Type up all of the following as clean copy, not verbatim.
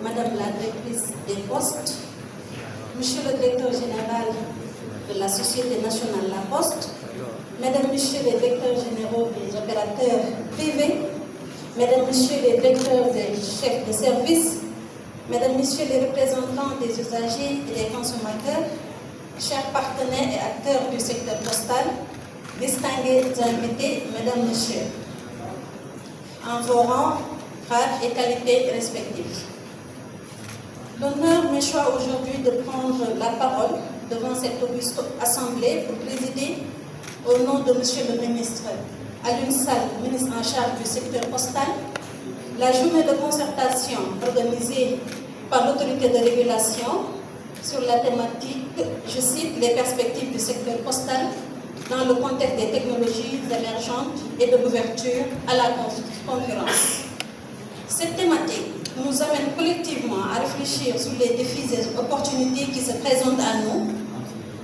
Madame la directrice des postes, Monsieur le directeur général de la Société nationale La Poste, Mesdames, Messieurs les directeurs généraux des opérateurs privés, Mesdames, Messieurs les directeurs des chefs de service, Mesdames, Messieurs les représentants des usagers et des consommateurs, chers partenaires et acteurs du secteur postal, distingués invités, Mesdames, Messieurs, en vos rangs, grades et qualités respectives. L'honneur m'échoit aujourd'hui de prendre la parole devant cette auguste assemblée pour présider au nom de Monsieur le ministre Alioune Sall, ministre en charge du secteur postal, la journée de concertation organisée par l'autorité de régulation sur la thématique, je cite, les perspectives du secteur postal dans le contexte des technologies émergentes et de l'ouverture à la concurrence. Cette thématique nous amène collectivement à réfléchir sur les défis et opportunités qui se présentent à nous,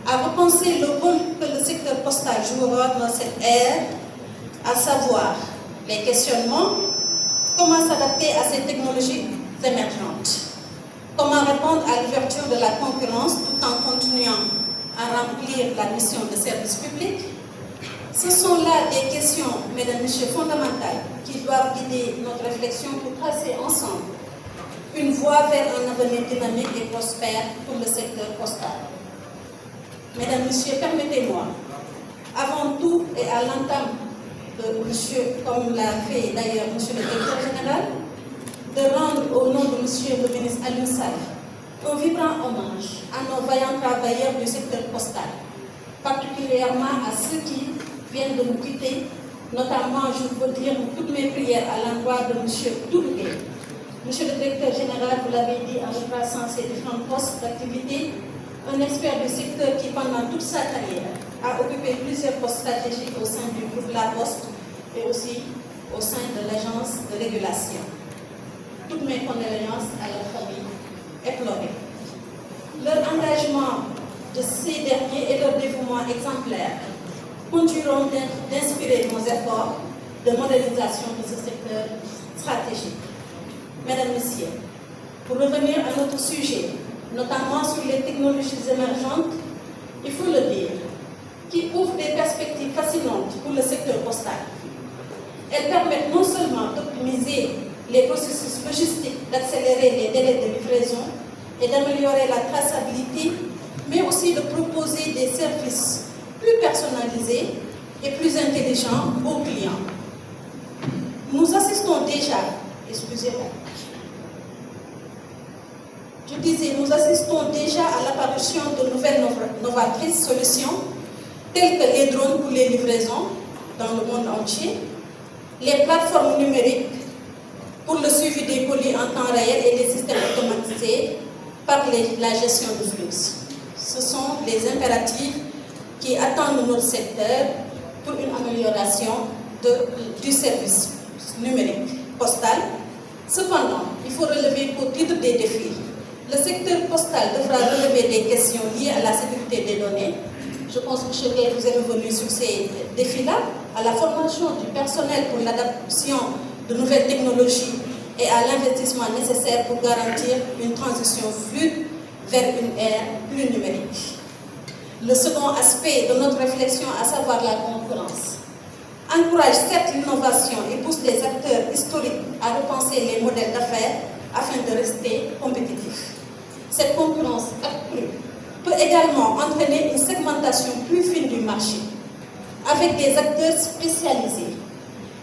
à repenser le rôle que le secteur postal jouera dans cette ère, à savoir les questionnements, comment s'adapter à ces technologies émergentes, comment répondre à l'ouverture de la concurrence tout en continuant à remplir la mission de service public. Ce sont là des questions, mesdames et messieurs, fondamentales qui doivent guider notre réflexion pour tracer ensemble une voie vers un avenir dynamique et prospère pour le secteur postal. Mesdames et messieurs, permettez-moi, avant tout et à l'entame de monsieur, comme l'a fait d'ailleurs monsieur le directeur général, de rendre au nom de monsieur le ministre Alioune Sall un vibrant hommage à nos vaillants travailleurs du secteur postal, particulièrement à ceux qui viennent de nous quitter, notamment, je veux dire toutes mes prières à l'endroit de monsieur Touré. Monsieur le directeur général, vous l'avez dit en retraçant ses différents postes d'activité, un expert du secteur qui, pendant toute sa carrière, a occupé plusieurs postes stratégiques au sein du groupe La Poste et aussi au sein de l'agence de régulation. Toutes mes condoléances à la famille éplorée. Leur engagement de ces derniers et leur dévouement exemplaire continueront d'inspirer nos efforts de modernisation de ce secteur stratégique. Mesdames, Messieurs, pour revenir à notre sujet, notamment sur les technologies émergentes, il faut le dire, qui ouvrent des perspectives fascinantes pour le secteur postal. Elles permettent non seulement d'optimiser les processus logistiques, d'accélérer les délais de livraison et d'améliorer la traçabilité, mais aussi de proposer des services plus personnalisés et plus intelligents aux clients. Nous assistons déjà, excusez-moi, je disais, nous assistons déjà à l'apparition de nouvelles novatrices solutions telles que les drones pour les livraisons dans le monde entier, les plateformes numériques pour le suivi des colis en temps réel et les systèmes automatisés par la gestion de flux. Ce sont les impératifs qui attendent notre secteur pour une amélioration du service numérique postal. Cependant, il faut relever qu'au titre des défis, le secteur postal devra relever des questions liées à la sécurité des données. Je pense que M. Gueye, vous êtes revenu sur ces défis-là, à la formation du personnel pour l'adaptation de nouvelles technologies et à l'investissement nécessaire pour garantir une transition fluide vers une ère plus numérique. Le second aspect de notre réflexion, à savoir la concurrence, encourage certes l'innovation et pousse les acteurs historiques à repenser les modèles d'affaires afin de rester compétitifs. Cette concurrence accrue peut également entraîner une segmentation plus fine du marché, avec des acteurs spécialisés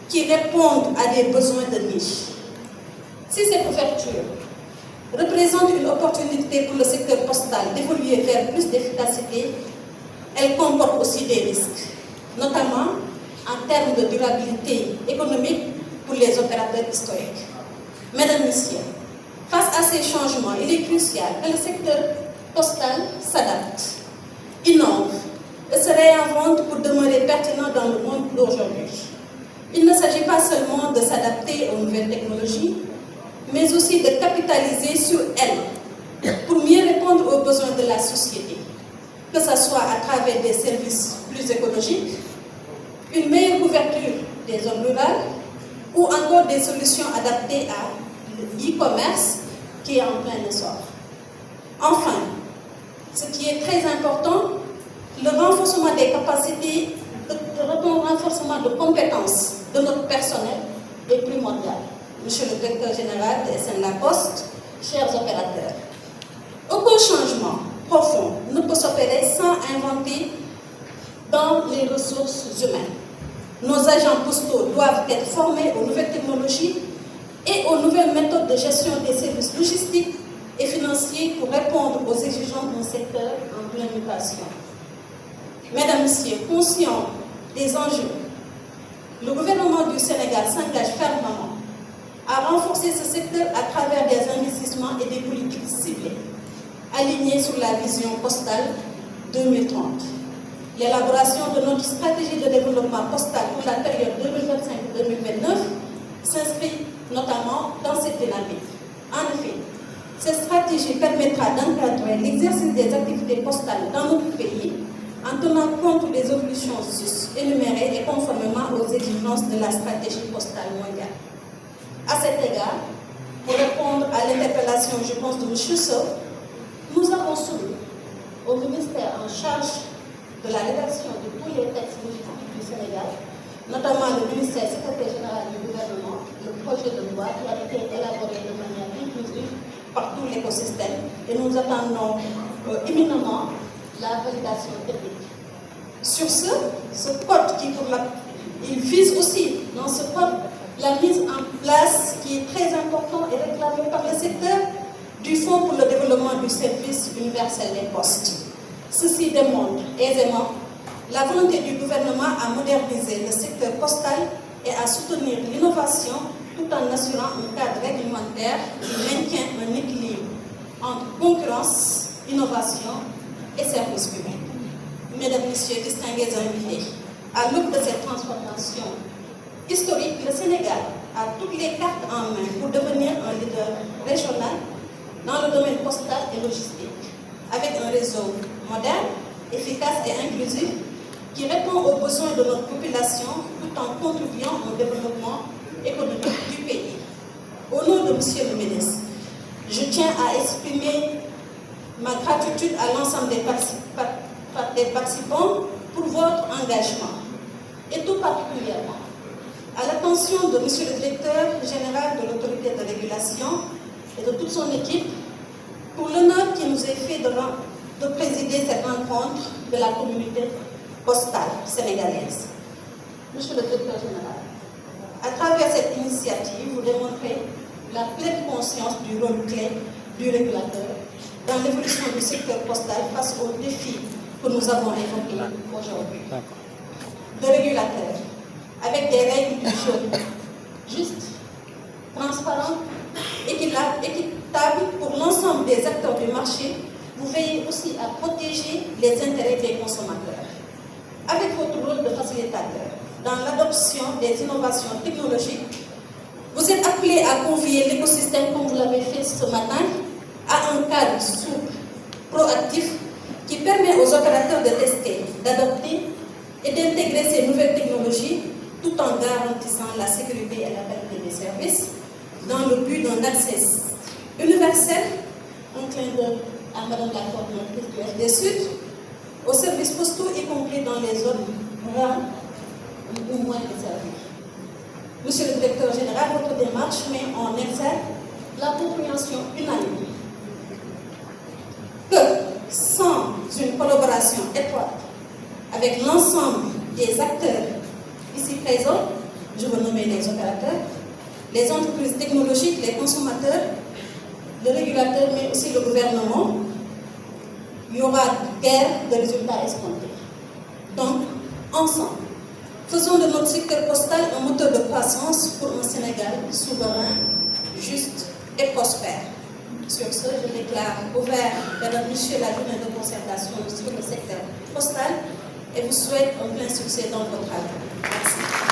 qui répondent à des besoins de niche. Si cette ouverture représente une opportunité pour le secteur postal d'évoluer vers plus d'efficacité, elle comporte aussi des risques, notamment en termes de durabilité économique pour les opérateurs historiques. Mesdames, Messieurs, face à ces changements, il est crucial que le secteur postal s'adapte, innove et se réinvente pour demeurer pertinent dans le monde d'aujourd'hui. Il ne s'agit pas seulement de s'adapter aux nouvelles technologies, mais aussi de capitaliser sur elles pour mieux répondre aux besoins de la société, que ce soit à travers des services plus écologiques, une meilleure couverture des zones rurales ou encore des solutions adaptées à l'e-commerce qui est en plein essor. Enfin, ce qui est très important, le renforcement des capacités, le renforcement de compétences de notre personnel est primordial. Monsieur le directeur général de SN La Poste, chers opérateurs, aucun changement profond ne peut s'opérer sans inventer dans les ressources humaines. Nos agents postaux doivent être formés aux nouvelles technologies et aux nouvelles méthodes de gestion des services logistiques et financiers pour répondre aux exigences d'un secteur en pleine mutation. Mesdames, Messieurs, conscients des enjeux, le gouvernement du Sénégal s'engage fermement à renforcer ce secteur à travers des investissements et des politiques ciblées, alignées sur la vision postale 2030. L'élaboration de notre stratégie de développement postal pour la période 2025-2029 s'inscrit notamment dans cette dynamique. En effet, cette stratégie permettra d'encadrer l'exercice des activités postales dans notre pays en tenant compte des évolutions énumérées et conformément aux exigences de la stratégie postale mondiale. À cet égard, pour répondre à l'interpellation, je pense, de M. Sow, nous avons soumis au ministère en charge de la rédaction de tous les textes logistiques du Sénégal, notamment le ministère secrétaire général du gouvernement, le projet de loi qui a été élaboré de manière inclusive par tout l'écosystème et nous attendons imminemment la validation technique. Sur ce code il vise aussi dans ce code la mise en place qui est très importante et réclamée par le secteur du Fonds pour le développement du service universel des postes. Ceci démontre aisément la volonté du gouvernement à moderniser le secteur postal et à soutenir l'innovation tout en assurant un cadre réglementaire qui maintient un équilibre entre concurrence, innovation et service public. Mesdames, Messieurs, distingués invités, à l'aube de cette transformation historique, le Sénégal a toutes les cartes en main pour devenir un leader régional dans le domaine postal et logistique, avec un réseau moderne, efficace et inclusif qui répond aux besoins de notre population tout en contribuant au développement économique du pays. Au nom de Monsieur le ministre, je tiens à exprimer ma gratitude à l'ensemble des participants pour votre engagement et tout particulièrement à l'attention de Monsieur le directeur général de l'autorité de régulation et de toute son équipe pour l'honneur qui nous est fait de présider cette rencontre de la communauté postale sénégalaise. Monsieur le directeur général, à travers cette initiative, vous démontrez la pleine conscience du rôle clé du régulateur dans l'évolution du secteur postal face aux défis que nous avons évoqués aujourd'hui. Le régulateur, avec des règles du jeu justes, transparentes, équitables pour l'ensemble des acteurs du marché, vous veillez aussi à protéger les intérêts des consommateurs. Avec votre rôle de facilitateur dans l'adoption des innovations technologiques, vous êtes appelé à convier l'écosystème, comme vous l'avez fait ce matin, à un cadre souple, proactif, qui permet aux opérateurs de tester, d'adopter et d'intégrer ces nouvelles technologies tout en garantissant la sécurité et la qualité des services dans le but d'un accès universel, un clin d'œil à Mme la coordinatrice du FD Sud, aux services postaux, y compris dans les zones rurales ou moins desservies. Monsieur le directeur général, votre démarche met en exergue la compréhension unanime que sans une collaboration étroite avec l'ensemble des acteurs ici présents, je veux nommer les opérateurs, les entreprises technologiques, les consommateurs, le régulateur, mais aussi le gouvernement, il y aura guère de résultats escomptés. Donc, ensemble, faisons de notre secteur postal un moteur de croissance pour un Sénégal souverain, juste et prospère. Sur ce, je déclare ouvert, Mesdames, Messieurs, la journée de concertation sur le secteur postal et vous souhaite un plein succès dans votre travail. Merci.